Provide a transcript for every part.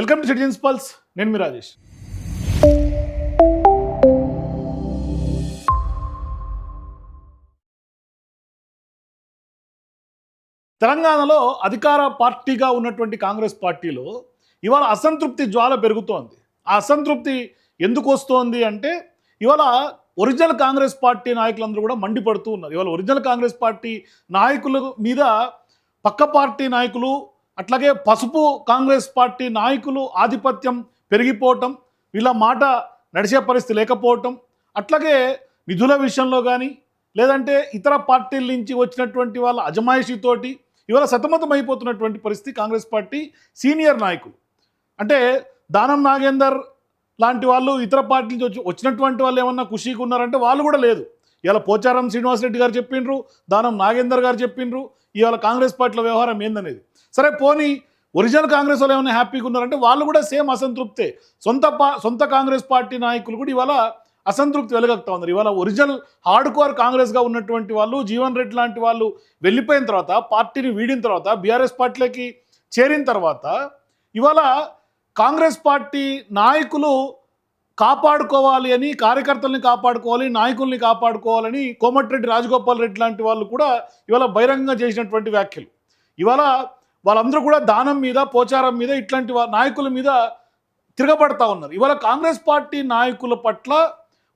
Welcome to citizens pulse. నేను మీ రాజేష్. తెలంగాణలో అధికార పార్టీగా ఉన్నటువంటి కాంగ్రెస్ పార్టీలో ఇవాళ అసంతృప్తి జ్వాల పెరుగుతోంది. ఆ అసంతృప్తి ఎందుకు వస్తోంది అంటే ఇవాళ ఒరిజినల్ కాంగ్రెస్ పార్టీ నాయకులందరూ కూడా మండిపడుతూ ఉన్నారు. ఇవాళ ఒరిజినల్ కాంగ్రెస్ పార్టీ నాయకుల మీద పక్క పార్టీ నాయకులు, అట్లాగే పసుపు కాంగ్రెస్ పార్టీ నాయకులు ఆధిపత్యం పెరిగిపోవటం, వీళ్ళ మాట నడిచే పరిస్థితి లేకపోవటం, అట్లాగే నిధుల విషయంలో కానీ లేదంటే ఇతర పార్టీల నుంచి వచ్చినటువంటి వాళ్ళ అజమాయిషీతోటి ఇవాళ సతమతం అయిపోతున్నటువంటి పరిస్థితి కాంగ్రెస్ పార్టీ సీనియర్ నాయకులు. అంటే దానం నాగేందర్ లాంటి వాళ్ళు ఇతర పార్టీ నుంచి వచ్చినటువంటి వాళ్ళు ఏమన్నా ఖుషీగా ఉన్నారంటే వాళ్ళు కూడా లేదు. ఇవాళ పోచారం శ్రీనివాసరెడ్డి గారు చెప్పిండ్రు, దానం నాగేందర్ గారు చెప్పిండ్రు ఇవాళ కాంగ్రెస్ పార్టీల వ్యవహారం ఏందనేది. సరే పోనీ ఒరిజినల్ కాంగ్రెస్ వాళ్ళు ఏమైనా హ్యాపీగా ఉన్నారంటే వాళ్ళు కూడా సేమ్ అసంతృప్తే. సొంత కాంగ్రెస్ పార్టీ నాయకులు కూడా ఇవాళ అసంతృప్తి వెలగక్తా ఉన్నారు. ఇవాళ ఒరిజినల్ హార్డ్ కోర్ కాంగ్రెస్గా ఉన్నటువంటి వాళ్ళు, జీవన్ రెడ్డి లాంటి వాళ్ళు వెళ్ళిపోయిన తర్వాత, పార్టీని వీడిన తర్వాత, బీఆర్ఎస్ పార్టీలోకి చేరిన తర్వాత ఇవాళ కాంగ్రెస్ పార్టీ నాయకులు కాపాడుకోవాలి అని, కార్యకర్తల్ని కాపాడుకోవాలి, నాయకుల్ని కాపాడుకోవాలని కోమటిరెడ్డి రాజగోపాల్ రెడ్డి లాంటి వాళ్ళు కూడా ఇవాళ బహిరంగంగా చేసినటువంటి వ్యాఖ్యలు. ఇవాళ వాళ్ళందరూ కూడా దానం మీద, పోచారం మీద, ఇట్లాంటి నాయకుల మీద తిరగబడతా ఉన్నారు. ఇవాళ కాంగ్రెస్ పార్టీ నాయకుల పట్ల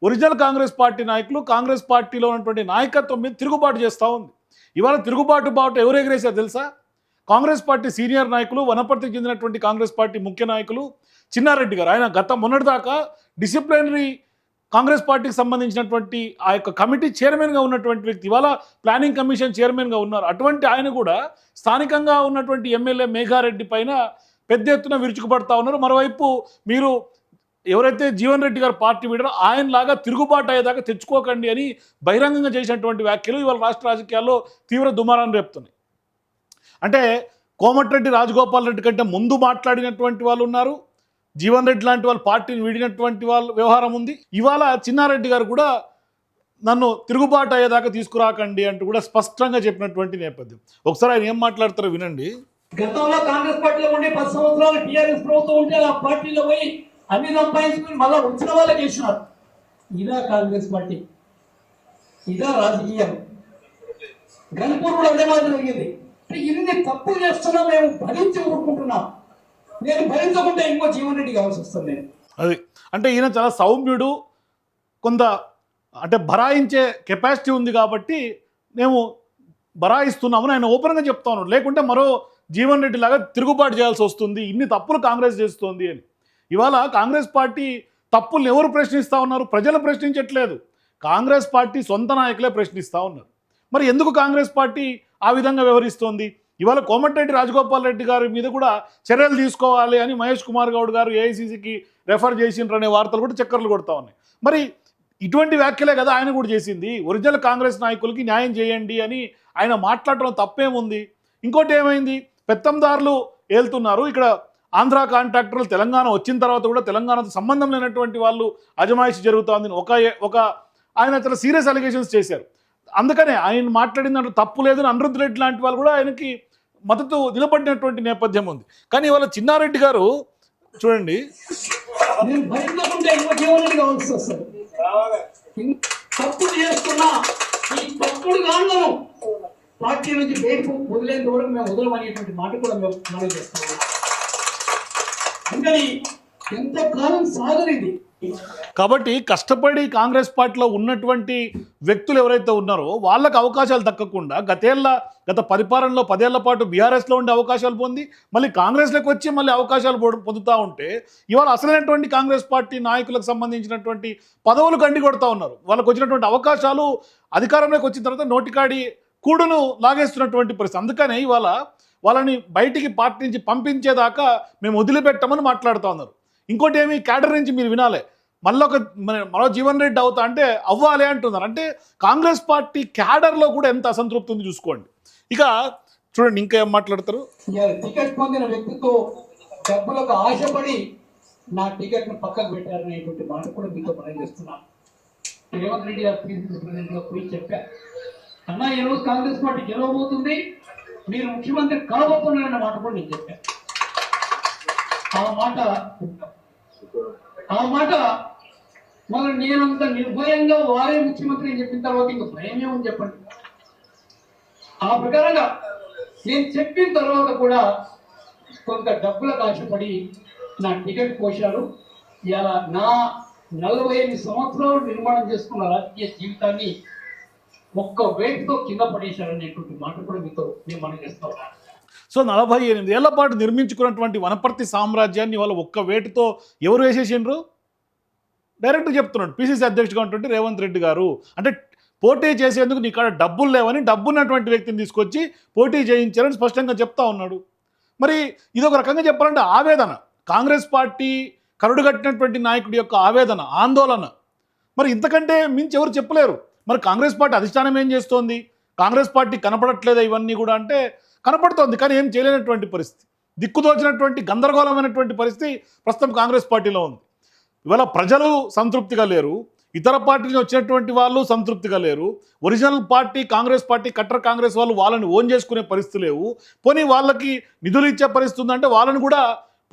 ఒరిజినల్ కాంగ్రెస్ పార్టీ నాయకులు కాంగ్రెస్ పార్టీలో ఉన్నటువంటి నాయకత్వం మీద తిరుగుబాటు చేస్తూ ఉంది. ఇవాళ తిరుగుబాటు ఎవరు ఎగరేశారు తెలుసా? కాంగ్రెస్ పార్టీ సీనియర్ నాయకులు, వనపర్తికి చెందినటువంటి కాంగ్రెస్ పార్టీ ముఖ్య నాయకులు చిన్నారెడ్డి గారు. ఆయన మొన్నటిదాకా డిసిప్లినరీ కాంగ్రెస్ పార్టీకి సంబంధించినటువంటి ఆ యొక్క కమిటీ చైర్మన్గా ఉన్నటువంటి వ్యక్తి, ఇవాళ ప్లానింగ్ కమిషన్ చైర్మన్గా ఉన్నారు. అటువంటి ఆయన కూడా స్థానికంగా ఉన్నటువంటి ఎమ్మెల్యే మేఘారెడ్డి పైన పెద్ద ఎత్తున విరుచుకుపడతా ఉన్నారు. మరోవైపు మీరు ఎవరైతే జీవన్ రెడ్డి గారు పార్టీ వీడారో ఆయనలాగా తిరుగుబాటు అయ్యేదాకా తెచ్చుకోకండి అని బహిరంగంగా చేసినటువంటి వ్యాఖ్యలు ఇవాళ రాష్ట్ర రాజకీయాల్లో తీవ్ర దుమారాన్ని రేపుతున్నాయి. అంటే కోమటిరెడ్డి రాజగోపాల్ రెడ్డి కంటే ముందు మాట్లాడినటువంటి వాళ్ళు ఉన్నారు, జీవన్ రెడ్డి లాంటి వాళ్ళు పార్టీని వీడినటువంటి వాళ్ళు వ్యవహారం ఉంది. ఇవాళ చిన్నారెడ్డి గారు కూడా నన్ను తిరుగుబాటు అయ్యేదాకా తీసుకురాకండి అంటూ కూడా స్పష్టంగా చెప్పినటువంటి నేపథ్యం. ఒకసారి ఆయన ఏం మాట్లాడతారో వినండి. గతంలో కాంగ్రెస్ పార్టీలో ఉండి 10 సంవత్సరాలు టీఆర్ఎస్ ప్రభుత్వం ఉంటే ఆ పార్టీలో పోయి అన్ని సంపాదించుకుని మళ్ళీ వచ్చిన వాళ్ళే చేసినారు. ఇదా కాంగ్రెస్ పార్టీ, ఇదా రాజకీయం. గన్పూర్ కూడా అదే మాదిరి జరిగింది. ఇన్ని తప్పులు చేస్తున్నా మేము భరించి ఊరుకుంటున్నాం. నేను భరించకుంటే ఇంకో జీవన్ రెడ్డి కావాల్సి వస్తుంది. నేను అది అంటే ఈయన చాలా సౌమ్యుడు, కొంత అంటే బరాయించే కెపాసిటీ ఉంది కాబట్టి మేము బరాయిస్తున్నామని ఆయన ఓపెన్గా చెప్తా ఉన్నాడు. లేకుంటే మరో జీవన్ రెడ్డి లాగా తిరుగుబాటు చేయాల్సి వస్తుంది, ఇన్ని తప్పులు కాంగ్రెస్ చేస్తుంది అని. ఇవాళ కాంగ్రెస్ పార్టీ తప్పుల్ని ఎవరు ప్రశ్నిస్తూ ఉన్నారు? ప్రజలు ప్రశ్నించట్లేదు, కాంగ్రెస్ పార్టీ సొంత నాయకులే ప్రశ్నిస్తూ ఉన్నారు. మరి ఎందుకు కాంగ్రెస్ పార్టీ ఆ విధంగా వ్యవహరిస్తోంది? ఇవాళ కోమటిరెడ్డి రాజగోపాల్ రెడ్డి గారి మీద కూడా చర్యలు తీసుకోవాలి అని మహేష్ కుమార్ గౌడ్ గారు ఏఐసీసీకి రెఫర్ చేసిండ్రనే వార్తలు కూడా చక్కర్లు కొడతా ఉన్నాయి. మరి ఇటువంటి వ్యాఖ్యలే కదా ఆయన కూడా చేసింది. ఒరిజినల్ కాంగ్రెస్ నాయకులకి న్యాయం చేయండి అని ఆయన మాట్లాడటం తప్పేముంది? ఇంకోటి ఏమైంది, పెత్తందారులు ఏళ్తున్నారు, ఇక్కడ ఆంధ్ర కాంట్రాక్టర్లు తెలంగాణ వచ్చిన తర్వాత కూడా తెలంగాణతో సంబంధం లేనటువంటి వాళ్ళు అజమాయిషి జరుగుతోందని ఒక ఆయన చాలా సీరియస్ అలిగేషన్స్ చేశారు. అందుకనే ఆయన మాట్లాడిన దాంట్లో తప్పు లేదని అనిరుద్ధ్ రెడ్డి లాంటి వాళ్ళు కూడా ఆయనకి మద్దతు నిలబడినటువంటి నేపథ్యం ఉంది. కానీ ఇవాళ చిన్నారెడ్డి గారు చూడండి, పార్టీ నుంచి బయటకు వదిలేంత వరకు మేము వదలమనేటువంటి మాట కూడా మేము మనం చేస్తాము. అందుకని ఎంతకాలం సాగలేదు. కాబట్టి కష్టపడి కాంగ్రెస్ పార్టీలో ఉన్నటువంటి వ్యక్తులు ఎవరైతే ఉన్నారో వాళ్ళకు అవకాశాలు దక్కకుండా గత పరిపాలనలో 10 ఏళ్ల పాటు బీఆర్ఎస్లో ఉండే అవకాశాలు పొంది మళ్ళీ కాంగ్రెస్లోకి వచ్చి మళ్ళీ అవకాశాలు పొందుతూ ఉంటే ఇవాళ అసలైనటువంటి కాంగ్రెస్ పార్టీ నాయకులకు సంబంధించినటువంటి పదవులు గండి కొడతా ఉన్నారు. వాళ్ళకు వచ్చినటువంటి అవకాశాలు అధికారంలోకి వచ్చిన తర్వాత నోటికాడి కూడును లాగేస్తున్నటువంటి పరిస్థితి. అందుకనే ఇవాళ వాళ్ళని బయటికి పార్టీ నుంచి పంపించేదాకా మేము వదిలిపెట్టమని మాట్లాడుతూ ఉన్నారు. ఇంకోటి ఏమి, క్యాడర్ నుంచి మీరు వినాలి, మరో జీవన్ రెడ్డి అవుతా అంటే అవ్వాలి అంటున్నారు. అంటే కాంగ్రెస్ పార్టీ క్యాడర్లో కూడా ఎంత అసంతృప్తి ఉంది చూసుకోండి. ఇక చూడండి ఇంకా ఏం మాట్లాడతారు. టికెట్ పొందిన వ్యక్తితో డబ్బులకు ఆశపడి నా టికెట్ ను పక్కకు పెట్టారనేటువంటి మాట కూడా మీతో మనం చేస్తున్నాను. రేవంత్ రెడ్డి గారు ప్రెసిడెంట్ గా పోయి చెప్పారు, అన్నా ఈ రోజు కాంగ్రెస్ పార్టీ గెలవబోతుంది, మీరు ముఖ్యమంత్రి కాబోతున్నారన్న మాట కూడా నేను చెప్పాను. ఆ మాట మన నేనంత నిర్భయంగా వారే ముఖ్యమంత్రి అని చెప్పిన తర్వాత ఇంకా భయమే ఉంది చెప్పండి. ఆ ప్రకారంగా నేను చెప్పిన తర్వాత కూడా కొంత డబ్బులకు ఆశపడి నా టికెట్ కోశారు. ఇలా నా 45 సంవత్సరాలు నిర్మాణం చేసుకున్న రాజకీయ జీవితాన్ని ఒక్క వేటుతో కింద పడేశారనేటువంటి మాట కూడా మీతో నేను మనం చేస్తా ఉన్నాను. సో 48 ఏళ్ల పాటు నిర్మించుకున్నటువంటి వనపర్తి సామ్రాజ్యాన్ని వాళ్ళ ఒక్క వేటుతో ఎవరు వేసేసిండ్రు? డైరెక్ట్ చెప్తున్నాడు పిసిసి అధ్యక్షుడిగా ఉన్నటువంటి రేవంత్ రెడ్డి గారు. అంటే పోటీ చేసేందుకు నీ కాడ డబ్బులు లేవని డబ్బున్నటువంటి వ్యక్తిని తీసుకొచ్చి పోటీ చేయించారని స్పష్టంగా చెప్తా ఉన్నాడు. మరి ఇది ఒక రకంగా చెప్పాలంటే ఆవేదన, కాంగ్రెస్ పార్టీ కరుడుగట్టినటువంటి నాయకుడి యొక్క ఆవేదన, ఆందోళన. మరి ఇంతకంటే మించి ఎవరు చెప్పలేరు. మరి కాంగ్రెస్ పార్టీ అధిష్టానం ఏం చేస్తోంది? కాంగ్రెస్ పార్టీ కనపడట్లేదా ఇవన్నీ కూడా అంటే కనపడుతోంది, కానీ ఏం చేయలేనటువంటి పరిస్థితి, దిక్కుదోచినటువంటి గందరగోళమైనటువంటి పరిస్థితి ప్రస్తుతం కాంగ్రెస్ పార్టీలో ఉంది. ఇవాళ ప్రజలు సంతృప్తిగా లేరు, ఇతర పార్టీ నుంచి వచ్చినటువంటి వాళ్ళు సంతృప్తిగా లేరు, original party Congress party cutter Congress వాళ్ళు వాళ్ళని ఓన్ చేసుకునే పరిస్థితి లేవు. పోనీ వాళ్ళకి నిధులు ఇచ్చే పరిస్థితి ఉందంటే వాళ్ళని కూడా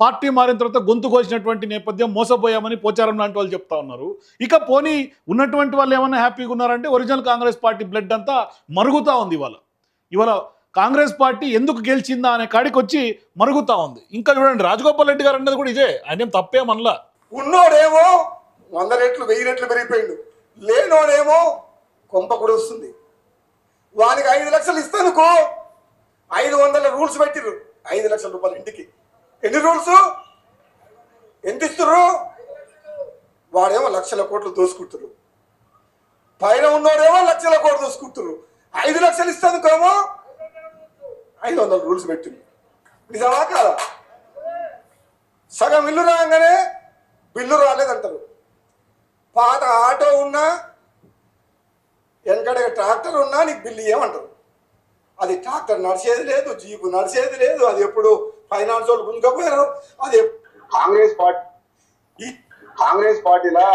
పార్టీ మారిన తర్వాత గొంతు కోసినటువంటి నేపథ్యం, మోసపోయామని పోచారం లాంటి వాళ్ళు చెప్తా ఉన్నారు. ఇక పోనీ ఉన్నటువంటి వాళ్ళు ఏమన్నా హ్యాపీగా ఉన్నారంటే ఒరిజినల్ కాంగ్రెస్ పార్టీ బ్లడ్ అంతా మరుగుతూ ఉంది. ఇవాళ కాంగ్రెస్ పార్టీ ఎందుకు గెలిచిందా అనే కాడికి వచ్చి మరుగుతూ ఉంది. ఇంకా చూడండి, రాజగోపాల్ రెడ్డి గారు అన్నది కూడా ఇదే, ఆయన ఏం తప్పేమనలా. ఉన్నోడేమో 100 రెట్లు 1000 రెట్లు పెరిగిపోయిండు, లేనోడేమో కొంప కూడా వస్తుంది. వానికి 5 లక్షలు ఇస్తానుకో 500 రూల్స్ పెట్టిర్రు, 5 లక్షల రూపాయలు ఇంటికి. ఎన్ని రూల్స్ ఎంత ఇస్తుర్రు? వాడేమో లక్షల కోట్లు దోసుకుంటారు, పైన ఉన్నోడేమో లక్షల కోట్లు దోసుకుంటారు. 5 లక్షలు ఇస్తానుకోమో 500 రూల్స్ పెట్టింది. నిజమా కాదా? సగం ఇల్లు రాగానే బిల్లు రాలేదంటారు. పాత ఆటో ఉన్నా వెనకడ ట్రాక్టర్ ఉన్నా నీకు బిల్లు ఏమంటారు. అది ట్రాక్టర్ నడిచేది లేదు, జీపు నడిచేది లేదు, అది ఎప్పుడు ఫైనాన్స్ వాళ్ళు గుంజుకపోయారు. అది కాంగ్రెస్ పార్టీలా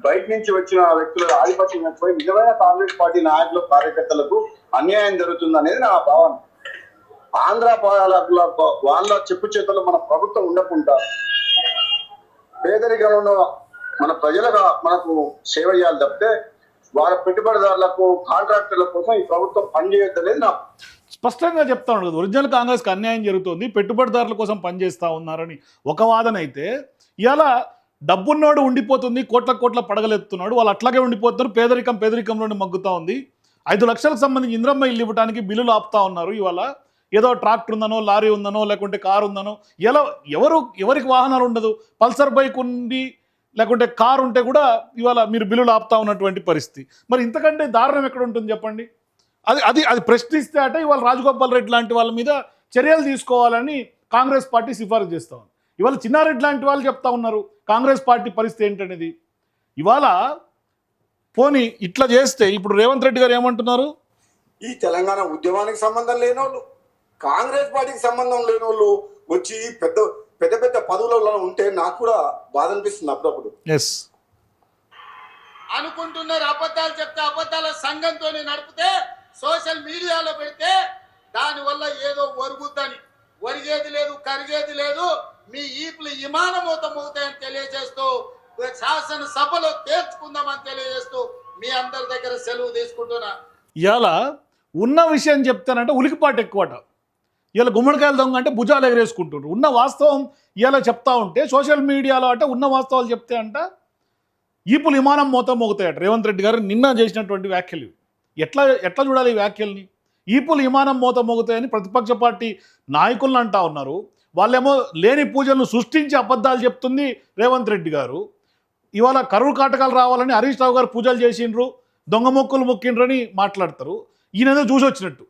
బయట నుంచి వచ్చిన వ్యక్తుల ఆధిపత్యం పోయి నిజమైన కాంగ్రెస్ పార్టీ నాయకులు కార్యకర్తలకు అన్యాయం జరుగుతుంది అనేది నా భావన. ఆంధ్ర పాలకుల వాళ్ళ చెప్పు చేతుల్లో మన ప్రభుత్వం ఉండకుండా పేదరికంలో మన ప్రజలుగా మనకు సేవ చేయాలి తప్పితే వాళ్ళ పెట్టుబడిదారులకు కాంట్రాక్టర్ల కోసం ఈ ప్రభుత్వం పనిచేయొద్దనేది నా స్పష్టంగా చెప్తా ఉండదు. ఒరిజినల్ కాంగ్రెస్కి అన్యాయం జరుగుతుంది, పెట్టుబడిదారుల కోసం పనిచేస్తూ ఉన్నారని ఒక వాదన అయితే, ఇలా డబ్బున్నోడు ఉండిపోతుంది, కోట్ల పడగలెత్తున్నాడు, వాళ్ళు అట్లాగే ఉండిపోతున్నారు, పేదరికంలోనే మగ్గుతూ ఉంది. 5 లక్షలకు సంబంధించి ఇంద్రమ్మ ఇల్లు ఇవ్వడానికి బిల్లులు ఆపుతా ఉన్నారు. ఇవాళ ఏదో ట్రాక్టర్ ఉందనో, లారీ ఉందనో, లేకుంటే కారు ఉందనో, ఎలా ఎవరికి వాహనాలు ఉండదు, పల్సర్ బైక్ ఉండి లేకుంటే కారు ఉంటే కూడా ఇవాళ మీరు బిల్లులు ఆపుతా ఉన్నటువంటి పరిస్థితి. మరి ఇంతకంటే దారుణం ఎక్కడ ఉంటుంది చెప్పండి? అది ప్రశ్నిస్తే అట ఇవాళ రాజగోపాల్ రెడ్డి లాంటి వాళ్ళ మీద చర్యలు తీసుకోవాలని కాంగ్రెస్ పార్టీ సిఫారసు చేస్తూ ఉంది. ఇవాళ చిన్నారెడ్డి లాంటి వాళ్ళు చెప్తా ఉన్నారు కాంగ్రెస్ పార్టీ పరిస్థితి ఏంటనేది. ఇవాళ పోనీ ఇట్లా చేస్తే ఇప్పుడు రేవంత్ రెడ్డి గారు ఏమంటున్నారు? ఈ తెలంగాణ ఉద్యమానికి సంబంధం లేనోళ్ళు, కాంగ్రెస్ పార్టీకి సంబంధం లేనోళ్ళు వచ్చి పెద్ద పదవులలో ఉంటే నాకు కూడా బాధ అనిపిస్తుంది అప్పుడప్పుడు. అనుకుంటున్నారు అబద్ధాలు చెప్తే అబద్ధాల సంఘంతో నడిపితే సోషల్ మీడియాలో పెడితే దానివల్ల ఏదో ఒరుగుద్దని, ఒరిగేది లేదు, కరిగేది లేదు, మీ ఈపులు విమానమూతం అవుతాయని తెలియజేస్తూ శాసనసభలో తేల్చుకుందామని తెలియజేస్తూ మీ అందరి దగ్గర సెలవు తీసుకుంటున్నా. ఇలా ఉన్న విషయం చెప్తానంటే ఉలికిపాటు ఎక్కువట. ఇలా గుమ్మడికాయలు దొంగ అంటే భుజాలు ఎగరేసుకుంటున్నారు. ఉన్న వాస్తవం ఇలా చెప్తా ఉంటే సోషల్ మీడియాలో అంటే ఉన్న వాస్తవాలు చెప్తే అంట ఈపులు విమానం మోతం మోగుతాయట. రేవంత్ రెడ్డి గారు నిన్న చేసినటువంటి వ్యాఖ్యలు ఎట్లా చూడాలి ఈ వ్యాఖ్యల్ని? ఈపులు విమానం మోత మోగుతాయని ప్రతిపక్ష పార్టీ నాయకులను అంటా ఉన్నారు. వాళ్ళేమో లేని పూజలను సృష్టించి అబద్ధాలు చెప్తుంది రేవంత్ రెడ్డి గారు. ఇవాళ కరువు కాటకాలు రావాలని హరీష్ రావు గారు పూజలు చేసిండ్రు, దొంగ మొక్కులు మొక్కిండ్రని మాట్లాడతారు. ఈయనేదో చూసొచ్చినట్టు,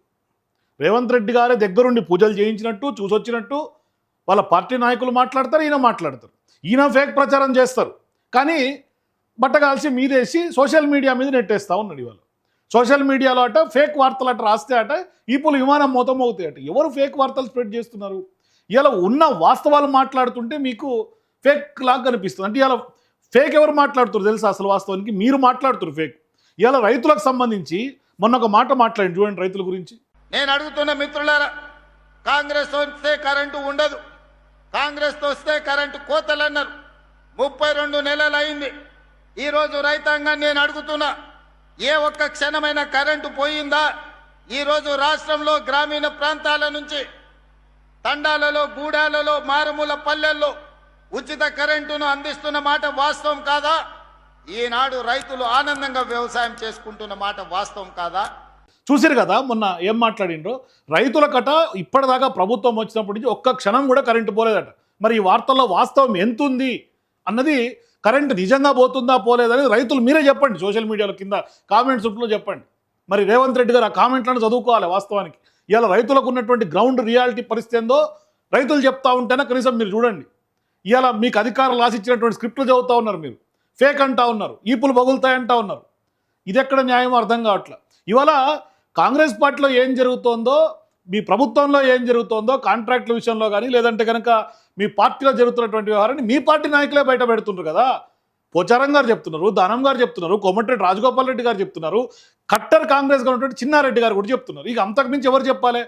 రేవంత్ రెడ్డి గారే దగ్గరుండి పూజలు చేయించినట్టు చూసొచ్చినట్టు వాళ్ళ పార్టీ నాయకులు మాట్లాడతారు, ఈయన మాట్లాడతారు. ఈయన ఫేక్ ప్రచారం చేస్తారు, కానీ బట్టగాల్సి మీదేసి సోషల్ మీడియా మీద నెట్టేస్తూ ఉన్నాడు. ఇవాళ సోషల్ మీడియాలో అట ఫేక్ వార్తలు అట రాస్తే అట ఈపులు విమానం మోతం అవుతాయట. ఎవరు ఫేక్ వార్తలు స్ప్రెడ్ చేస్తున్నారు? ఇలా ఉన్న వాస్తవాలు మాట్లాడుతుంటే మీకు ఫేక్ లాగా కనిపిస్తుంది. అంటే ఇలా ఫేక్ ఎవరు మాట్లాడుతారు తెలుసా? అసలు వాస్తవానికి మీరు మాట్లాడుతారు ఫేక్. ఇలా రైతులకు సంబంధించి మొన్న ఒక మాట మాట్లాడి చూడండి రైతుల గురించి. నేను అడుగుతున్న మిత్రులారా, కాంగ్రెస్ వస్తే కరెంటు ఉండదు, కాంగ్రెస్తో వస్తే కరెంటు కోతలు అన్నారు. 32 నెలలు అయింది. ఈరోజు రైతాంగాన్ని నేను అడుగుతున్నా, ఏ ఒక్క క్షణమైన కరెంటు పోయిందా? ఈరోజు రాష్ట్రంలో గ్రామీణ ప్రాంతాల నుంచి తండాలలో, గూడాలలో, మారుమూల పల్లెల్లో ఉచిత కరెంటును అందిస్తున్న మాట వాస్తవం కాదా? ఈనాడు రైతులు ఆనందంగా వ్యవసాయం చేసుకుంటున్న మాట వాస్తవం కాదా? చూసారు కదా మొన్న ఏం మాట్లాడిండ్రో. రైతుల కట ఇప్పటిదాకా ప్రభుత్వం వచ్చినప్పటి నుంచి ఒక్క క్షణం కూడా కరెంటు పోలేదట. మరి ఈ వార్తల్లో వాస్తవం ఎంత ఉంది అన్నది, కరెంటు నిజంగా పోతుందా పోలేదని రైతులు మీరే చెప్పండి. సోషల్ మీడియాలో కింద కామెంట్స్ రూపంలో చెప్పండి. మరి రేవంత్ రెడ్డి గారు ఆ కామెంట్లను చదువుకోవాలి. వాస్తవానికి ఇవాళ రైతులకు ఉన్నటువంటి గ్రౌండ్ రియాలిటీ పరిస్థితి ఏందో రైతులు చెప్తా ఉంటేనే కనీసం మీరు చూడండి. ఇవాళ మీకు అధికారులు రాసిచ్చినటువంటి స్క్రిప్ట్లు చదువుతూ ఉన్నారు, మీరు ఫేక్ అంటా ఉన్నారు, ఈపులు పగులుతాయంటా ఉన్నారు. ఇది ఎక్కడ న్యాయం అర్థం కావట్లే. ఇవాళ కాంగ్రెస్ పార్టీలో ఏం జరుగుతోందో, మీ ప్రభుత్వంలో ఏం జరుగుతోందో, కాంట్రాక్టుల విషయంలో కానీ లేదంటే కనుక మీ పార్టీలో జరుగుతున్నటువంటి వ్యవహారాన్ని మీ పార్టీ నాయకులే బయట పెడుతుంటారు కదా. పోచారం గారు చెప్తున్నారు, దానం గారు చెప్తున్నారు, కోమటిరెడ్డి రాజగోపాల్ రెడ్డి గారు చెప్తున్నారు, కట్టర్ కాంగ్రెస్గా ఉన్నటువంటి చిన్నారెడ్డి గారు కూడా చెప్తున్నారు. ఇక అంతకుమించి ఎవరు చెప్పాలి?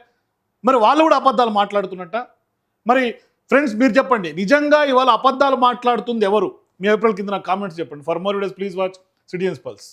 మరి వాళ్ళు కూడా అబద్ధాలు మాట్లాడుతున్నట్ట. మరి ఫ్రెండ్స్ మీరు చెప్పండి, నిజంగా ఇవాళ అబద్ధాలు మాట్లాడుతుంది ఎవరు? మీ అభిప్రాయాల కింద నాకు కామెంట్స్ చెప్పండి. For more videos please watch citizens pulse.